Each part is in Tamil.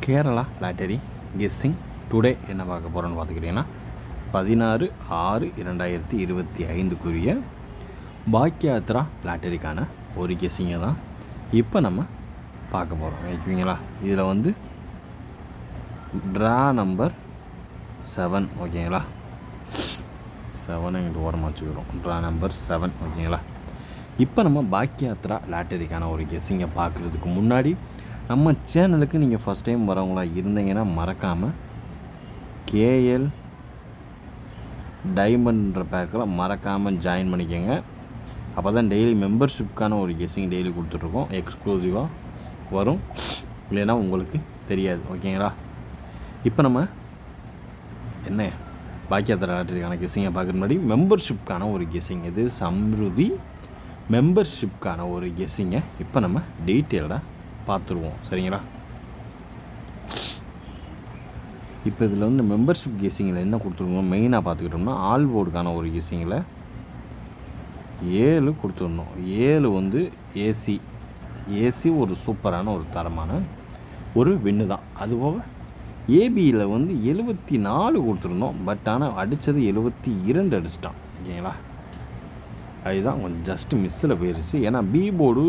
கேரளா லாட்டரி கெஸ்ஸிங் டுடே என்ன பார்க்க போகிறோன்னு பார்த்துக்கிட்டிங்கன்னா 16/6/2025 பாக்யாத்ரா லாட்டரிக்கான ஒரு கெஸ்ஸிங்கை தான் இப்போ நம்ம பார்க்க போகிறோம். ஓகேங்களா, இதில் வந்து ட்ரா நம்பர் 7. ஓகேங்களா, 7 இங்கிட்டு ஓரமாக வச்சுக்கிறோம். Draw number 7. ஓகேங்களா, இப்போ நம்ம பாக்யாத்ரா லாட்டரிக்கான ஒரு கெஸ்ஸிங்கை பார்க்குறதுக்கு முன்னாடி நம்ம சேனலுக்கு நீங்கள் ஃபஸ்ட் டைம் வரவங்களா இருந்தீங்கன்னா மறக்காமல் கேஎல் டைமண்ட்ன்ற பேக்கில் மறக்காமல் ஜாயின் பண்ணிக்கோங்க. அப்போ தான் டெய்லி மெம்பர்ஷிப்கான ஒரு கெஸ்ஸிங் டெய்லி கொடுத்துட்ருக்கோம், எக்ஸ்க்ளூசிவாக வரும், இல்லைன்னா உங்களுக்கு தெரியாது. ஓகேங்களா, இப்போ நம்ம என்ன பாக்யாத்ரா லாட்டரிக்கான கெஸ்ஸிங்கை பார்க்குற முன்னாடி மெம்பர்ஷிப்கான ஒரு கெஸ்ஸிங், இது சம்ருதி மெம்பர்ஷிப்கான ஒரு கெஸ்ஸிங்கை இப்போ நம்ம டீட்டெயில்டாக பார்த்துருவோம். சரிங்களா, இப்போ இதில் வந்து மெம்பர்ஷிப் கெஸ்ஸிங்கில் என்ன கொடுத்துருக்கோம் மெயினாக பார்த்துக்கிட்டோம்னா ஆல் போர்டுக்கான ஒரு கெஸ்ஸிங்கில் 7 கொடுத்துடணும். 7 வந்து ஏசி ஒரு சூப்பரான ஒரு தரமான ஒரு வின்னு தான். அதுபோக ஏபியில் வந்து 74 கொடுத்துருந்தோம், பட் ஆனால் அடித்தது 72 அடிச்சிட்டான். ஓகேங்களா, அதுதான் கொஞ்சம் ஜஸ்ட்டு மிஸ்ஸில் போயிடுச்சு. ஏன்னா பி போர்டு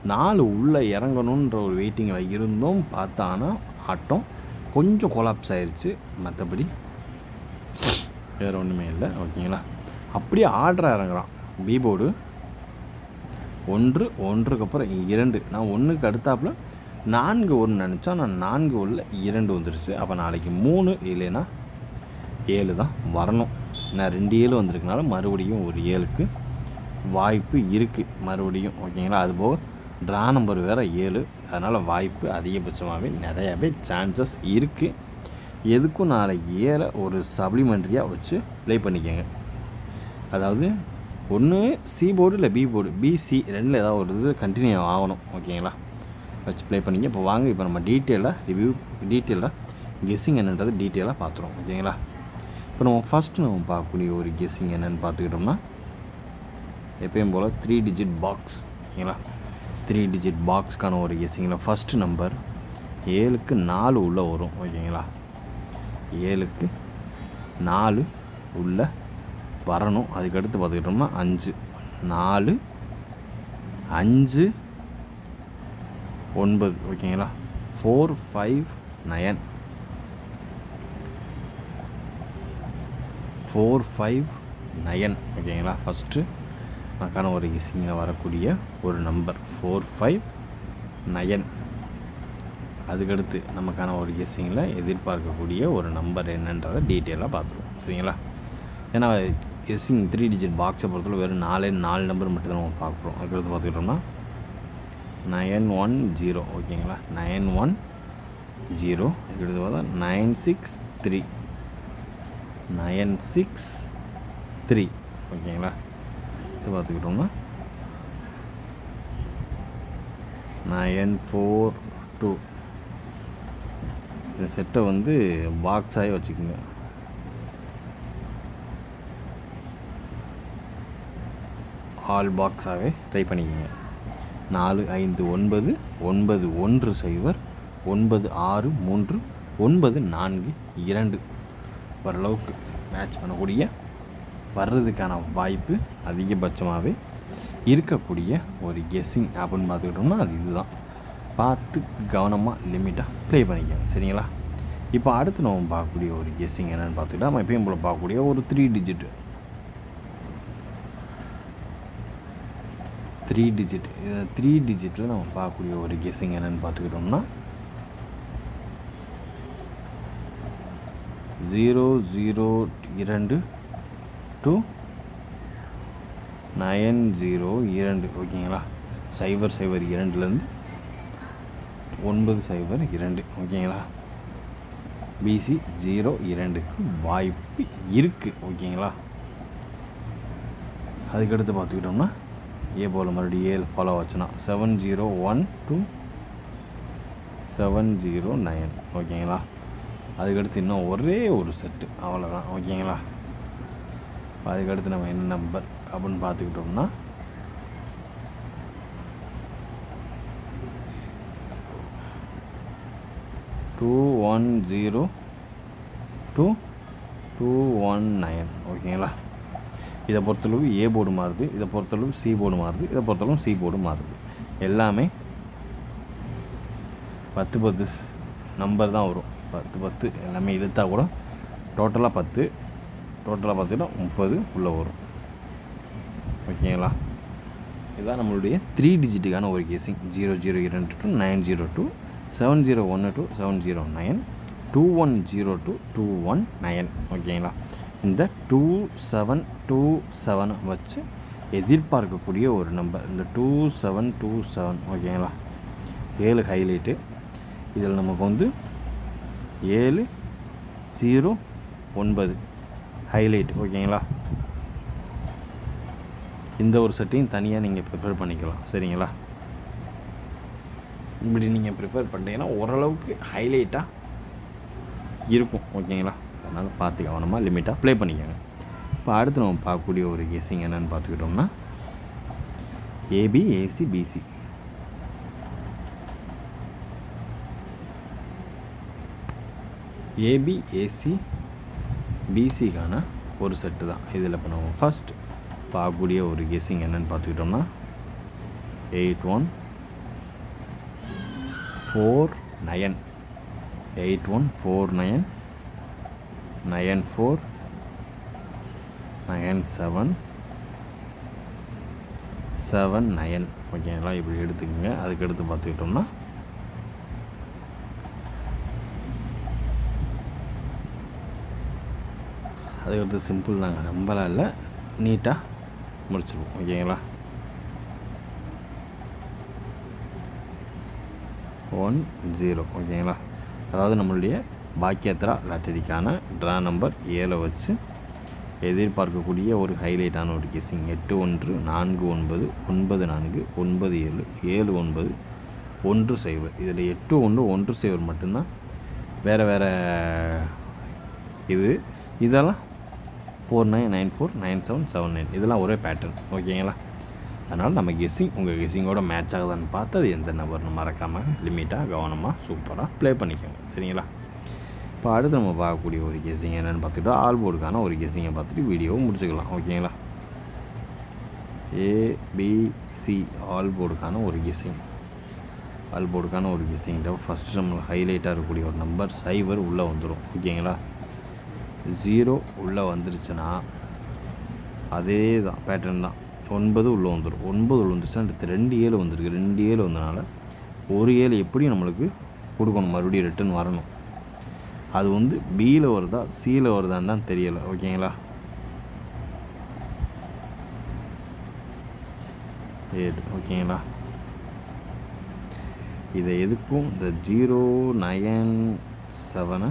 4 உள்ளே இறங்கணுன்ற ஒரு வெயிட்டிங்கில் இருந்தோம், பார்த்தானா ஆட்டம் கொஞ்சம் கொலாப்ஸ் ஆயிடுச்சு, மற்றபடி வேறு ஒன்றுமே இல்லை. ஓகேங்களா, அப்படியே ஆர்டராக இறங்குறான் பி போர்டு 1 1க்கு அப்புறம் 2. நான் 1க்கு அடுத்தாப்புல 4 1 நினச்சா, நான் 4 உள்ள 2 வந்துடுச்சு. அப்போ நாளைக்கு 3 இல்லைன்னா 7 தான் வரணும். நான் 2 7 வந்திருக்கனால மறுபடியும் ஒரு 7க்கு வாய்ப்பு இருக்குது மறுபடியும். ஓகேங்களா, அதுபோக ட்ரா நம்பர் வேறு 7, அதனால் வாய்ப்பு அதிகபட்சமாகவே நிறையாவே சான்சஸ் இருக்குது. எதுக்கும் நாளைக்கு 7 ஒரு சப்ளிமெண்ட்ரியாக வச்சு ப்ளே பண்ணிக்கோங்க. அதாவது ஒன்று சி போர்டு இல்லை பி போர்டு, பிசி 2ல் ஏதாவது ஒரு இது கண்டினியூ ஆகணும். ஓகேங்களா, வச்சு ப்ளே பண்ணிங்க. இப்போ வாங்க, இப்போ நம்ம டீட்டெயிலாக கெஸ்ஸிங் என்னன்றது டீட்டெயிலாக பார்த்துருவோம். ஓகேங்களா, இப்போ நம்ம ஃபஸ்ட்டு நம்ம பார்க்கக்கூடிய ஒரு கெஸ்ஸிங் என்னென்னு பார்த்துக்கிட்டோம்னா எப்பயும் போல் 3 டிஜிட் பாக்ஸ். ஓகேங்களா, 3 டிஜிட் பாக்ஸ்க்கான ஒரு கெஸ்ஸிங்கில் ஃபஸ்ட்டு நம்பர் 7க்கு 4 உள்ளே வரும். ஓகேங்களா, 7க்கு 4 உள்ளே வரணும். அதுக்கடுத்து பார்த்துக்கிட்டோம்னா 5 4 5 9. ஓகேங்களா, 4 5 9 4 5 9. ஓகேங்களா, ஃபஸ்ட்டு நமக்கான ஒரு கெஸ்ஸிங்கில் வரக்கூடிய ஒரு நம்பர் 4 5 9. அதுக்கடுத்து நமக்கான ஒரு கெஸ்ஸிங்கில் எதிர்பார்க்கக்கூடிய ஒரு நம்பர் என்னன்றதை டீட்டெயிலாக பார்த்துருவோம். சரிங்களா, ஏன்னா கெஸ்ஸிங் 3 டிஜிட் பாக்ஸை பொறுத்தவரை வெறும் 4 நம்பர் மட்டும்தான் நம்ம பார்க்குறோம். அதுக்கடுத்து பார்த்துக்கிட்டோம்னா 910. ஓகேங்களா, 910. அதுக்கடுத்து பார்த்தா 963 963. ஓகேங்களா, இது பார்த்துக்கிட்டோம்னா 942. இந்த செட்டை வந்து பாக்ஸாகவே வச்சுக்கோங்க. ஆல் பாக்ஸாகவே ட்ரை பண்ணிக்கோங்க. 4 5 9 9 1 0 9 6 3 9 4 2 ஓரளவுக்கு மேட்ச் பண்ணக்கூடிய வர்றதுக்கான வாய்ப்பு அதிகபட்சமாகவே இருக்கக்கூடிய ஒரு கெஸ்ஸிங் அப்படின்னு பார்த்துக்கிட்டோம்னா அது இதுதான். பார்த்து கவனமாக லிமிட்டாக ப்ளே பண்ணிக்கோங்க. சரிங்களா, இப்போ அடுத்து நம்ம பார்க்கக்கூடிய ஒரு கெஸ்ஸிங் என்னென்னு பார்த்துக்கிட்டா நம்ம எப்பயும் போல் பார்க்கக்கூடிய ஒரு 3 டிஜிட்டில் நம்ம பார்க்கக்கூடிய ஒரு கெஸ்ஸிங் என்னென்னு பார்த்துக்கிட்டோம்னா 002 to 902. ஓகேங்களா, 002லேருந்து 902. ஓகேங்களா, பிசி 02க்கு வாய்ப்பு இருக்குது. ஓகேங்களா, அதுக்கடுத்து பார்த்துக்கிட்டோம்னா ஏ போல் மறுபடியும் 7 ஃபாலோ ஆச்சுன்னா 701 to 709. ஓகேங்களா, அதுக்கடுத்து இன்னும் ஒரே ஒரு செட்டு, அவ்வளோதான். ஓகேங்களா, அதுக்கடுத்து நம்ம என்ன நம்பர் அப்படின்னு பார்த்துக்கிட்டோம்னா 210 to 219. ஓகேங்களா? இதை பொறுத்தளவு ஏ போர்டு மாறுது, இதை பொறுத்தளவு சி போர்டு மாறுது, இதை பொறுத்தளவு சி போர்டு மாறுது. எல்லாமே 10 நம்பர் தான் வரும். 10 எல்லாமே இழுத்தா கூட டோட்டலாக 10, டோட்டலாக பார்த்தீங்கன்னா 30 உள்ளே வரும். ஓகேங்களா? இதுதான் நம்மளுடைய 3 டிஜிட்டுக்கான ஒரு கேசிங். 0022 to 902, 7012 to 709, 2102 to 219. ஓகேங்களா? இந்த 2727 வச்சு எதிர்பார்க்கக்கூடிய ஒரு நம்பர் இந்த 2727. ஓகேங்களா? 7 ஹைலைட்டு. இதில் நமக்கு வந்து 709 ஹைலைட். ஓகேங்களா? இந்த ஒரு செட்டையும் தனியாக நீங்கள் ப்ரிஃபர் பண்ணிக்கலாம். சரிங்களா? இப்படி நீங்கள் ப்ரிஃபர் பண்ணிட்டீங்கன்னா ஓரளவுக்கு ஹைலைட்டாக இருக்கும். ஓகேங்களா? அதனால் பார்த்து கவனமாக லிமிட்டாக ப்ளே பண்ணிக்கோங்க. இப்போ அடுத்து நம்ம பார்க்கக்கூடிய ஒரு கெஸ்ஸிங் என்னென்னு பார்த்துக்கிட்டோம்னா AB, AC, BC. AB, AC, பிசிக்கான ஒரு செட்டு தான். இதில் இப்போ நம்ம ஃபஸ்ட் பார்க்கக்கூடிய ஒரு கெஸ்ஸிங் என்னென்னு பார்த்துக்கிட்டோம்னா 8149, 8149, 94, 97, 79. ஓகேங்களா? இப்படி எடுத்துக்கோங்க. அதுக்கடுத்து பார்த்துக்கிட்டோம்னா அதுக்கடுத்து சிம்பிள் தாங்க, ரொம்பலாம் இல்லை, நீட்டாக முடிச்சிடுவோம். ஓகேங்களா? 10. ஓகேங்களா? அதாவது நம்மளுடைய பாக்கியத்ரா லாட்டரிக்கான ட்ரா நம்பர் 7 வச்சு எதிர்பார்க்கக்கூடிய ஒரு ஹைலைட்டான ஒரு கெஸ்ஸிங். 8149, 94, 97, 79, 10. இதில் 81 10 மட்டும்தான் வேறு வேறு இதெல்லாம் 4994, 97, 79 இதெல்லாம் ஒரே பேட்டர்ன். ஓகேங்களா? அதனால் நம்ம கெஸ்ஸிங் உங்கள் கெஸ்ஸிங்கோட மேட்ச் ஆகுதான்னு பார்த்து அது எந்த நம்பர்னு மறக்காமல் லிமிட்டாக கவனமாக சூப்பராக ப்ளே பண்ணிக்கோங்க. சரிங்களா? இப்போ அடுத்து நம்ம பார்க்கக்கூடிய ஒரு கெஸ்ஸிங் என்னென்னு பார்த்துக்கிட்டா ஆல் போர்டுக்கான ஒரு கெஸ்ஸிங்கை பார்த்துட்டு வீடியோவை முடிச்சுக்கலாம். ஓகேங்களா? ஏபிசி ஆல் போர்டுக்கான ஒரு கெஸ்ஸிங். ஆல் போர்டுக்கான ஒரு கெஸ்ஸிங்கிட்ட ஃபஸ்ட்டு நம்ம ஹைலைட்டாக இருக்கக்கூடிய ஒரு நம்பர் 0 உள்ளே வந்துடும். ஓகேங்களா? 0 உள்ளே வந்துருச்சுன்னா அதே தான் பேட்டர்ன் தான். 9 உள்ளே வந்துடும். 9 உள்ள வந்துருச்சுன்னா அடுத்து 2 7 வந்துருக்கு. 2 7 வந்தனால ஒரு 7 எப்படியும் நம்மளுக்கு கொடுக்கணும், மறுபடியும் ரிட்டன் வரணும். அது வந்து பியில் வருதா சியில் வருதான்னு தான் தெரியலை. ஓகேங்களா? 7. ஓகேங்களா? இதை எதுக்கும் இந்த 097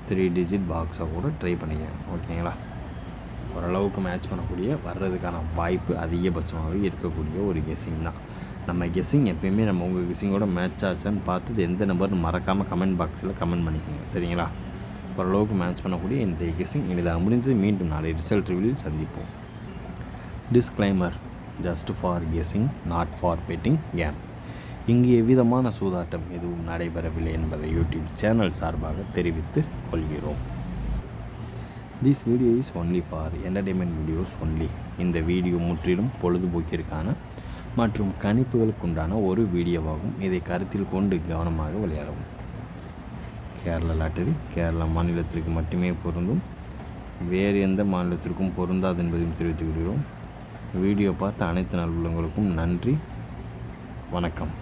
3 டிஜிட் பாக்ஸாக கூட ட்ரை பண்ணிக்கங்க. ஓகேங்களா? ஓரளவுக்கு மேட்ச் பண்ணக்கூடிய வர்றதுக்கான வாய்ப்பு அதிகபட்சமாகவே இருக்கக்கூடிய ஒரு கெஸ்ஸிங் தான். நம்ம கெஸ்ஸிங் எப்பயுமே நம்ம உங்கள் கெஸ்ஸிங்கோட மேட்ச் ஆச்சான்னு பார்த்துட்டு எந்த நம்பர்னு மறக்காமல் கமெண்ட் பாக்ஸில் கமெண்ட் பண்ணிக்கோங்க. சரிங்களா? ஓரளவுக்கு மேட்ச் பண்ணக்கூடிய இன்றைய கெஸ்ஸிங் இதாக முடிந்தது. மீண்டும் நாளை ரிசல்ட் ரிவியூவில் சந்திப்போம். Disclaimer: just for guessing, not for betting game. இங்கு எவ்விதமான சூதாட்டம் எதுவும் நடைபெறவில்லை என்பதை யூடியூப் சேனல் சார்பாக தெரிவித்து கொள்கிறோம். This video is only for entertainment videos only. இந்த வீடியோ முற்றிலும் பொழுதுபோக்கிற்கான மற்றும் கணிப்புகளுக்குண்டான ஒரு வீடியோவாகும். இதை கருத்தில் கொண்டு கவனமாக விளையாடவும். கேரளா லாட்டரி கேரளா மாநிலத்திற்கு மட்டுமே பொருந்தும், வேறு எந்த மாநிலத்திற்கும் பொருந்தாது என்பதையும் தெரிவித்துக் கொள்கிறோம். வீடியோ பார்த்த அனைத்து நல்லுள்ளங்களுக்கும் நன்றி. வணக்கம்.